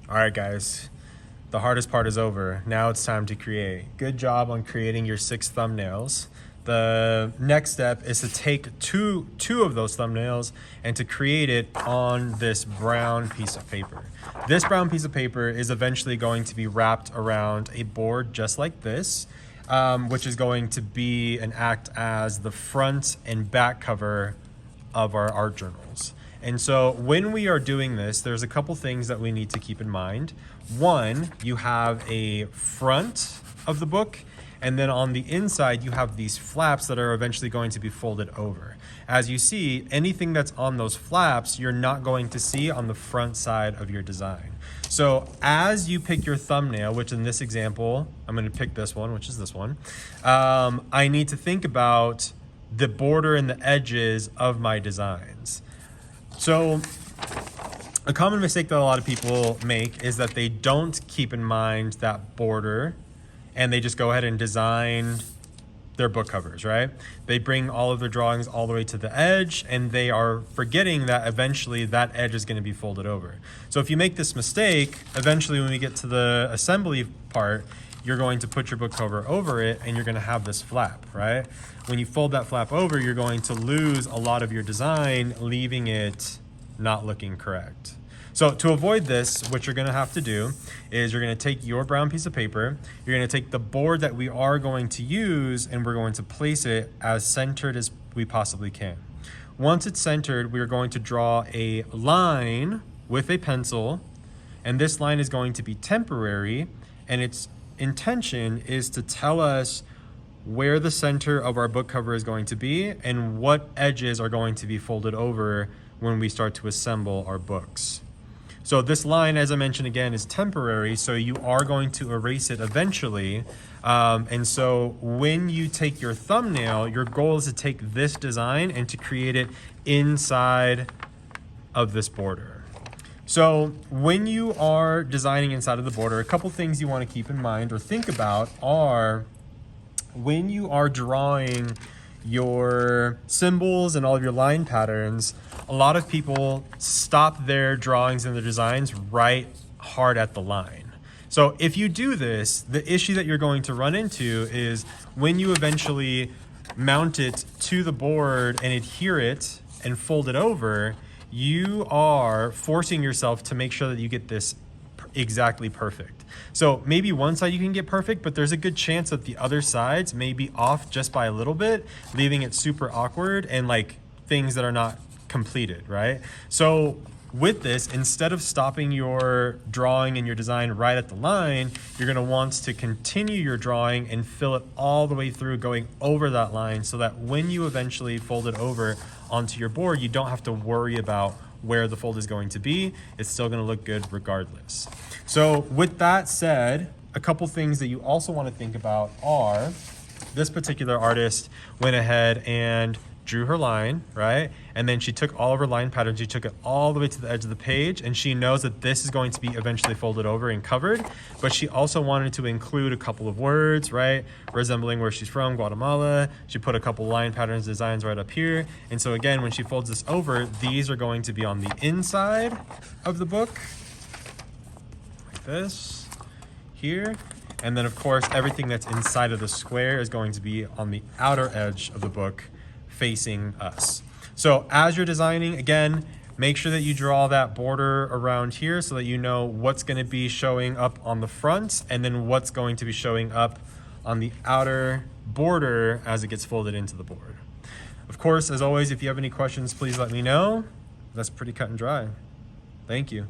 All right, guys, the hardest part is over. Now it's time to create. Good job on creating your 6 thumbnails. The next step is to take two of those thumbnails and to create it on this brown piece of paper. This brown piece of paper is eventually going to be wrapped around a board just like this, which is going to be and act as the front and back cover of our art journals. And so when we are doing this, there's a couple things that we need to keep in mind. One, you have a front of the book, and then on the inside, you have these flaps that are eventually going to be folded over. As you see, anything that's on those flaps, you're not going to see on the front side of your design. So as you pick your thumbnail, which in this example, I'm going to pick this one, which is this one, I need to think about the border and the edges of my designs. So a common mistake that a lot of people make is that they don't keep in mind that border and they just go ahead and design their book covers, right? They bring all of their drawings all the way to the edge and they are forgetting that eventually that edge is going to be folded over. So if you make this mistake, eventually when we get to the assembly part, you're going to put your book cover over it and you're going to have this flap, right? When you fold that flap over, you're going to lose a lot of your design, leaving it not looking correct. So to avoid this, what you're going to have to do is you're going to take your brown piece of paper, you're going to take the board that we are going to use, and we're going to place it as centered as we possibly can. Once it's centered, we are going to draw a line with a pencil, and this line is going to be temporary, and its intention is to tell us where the center of our book cover is going to be and what edges are going to be folded over when we start to assemble our books. So this line, as I mentioned again, is temporary, so you are going to erase it eventually. And so when you take your thumbnail, your goal is to take this design and to create it inside of this border. So when you are designing inside of the border, a couple things you want to keep in mind or think about are when you are drawing your symbols and all of your line patterns, a lot of people stop their drawings and their designs right hard at the line. So if you do this, the issue that you're going to run into is when you eventually mount it to the board and adhere it and fold it over, you are forcing yourself to make sure that you get this exactly perfect. So maybe one side you can get perfect, but there's a good chance that the other sides may be off just by a little bit, leaving it super awkward and like things that are not completed, right? So with this, instead of stopping your drawing and your design right at the line, you're going to want to continue your drawing and fill it all the way through, going over that line, so that when you eventually fold it over onto your board, you don't have to worry about where the fold is going to be. It's still going to look good regardless. So with that said, a couple things that you also want to think about are this particular artist went ahead and drew her line, right? And then she took all of her line patterns, she took it all the way to the edge of the page, and she knows that this is going to be eventually folded over and covered, but she also wanted to include a couple of words, right? Resembling where she's from, Guatemala. She put a couple line patterns, designs right up here. And so again, when she folds this over, these are going to be on the inside of the book, like this, here. And then of course, everything that's inside of the square is going to be on the outer edge of the book, facing us. So as you're designing, again, make sure that you draw that border around here so that you know what's going to be showing up on the front and then what's going to be showing up on the outer border as it gets folded into the board. Of course, as always, if you have any questions, please let me know. That's pretty cut and dry. Thank you.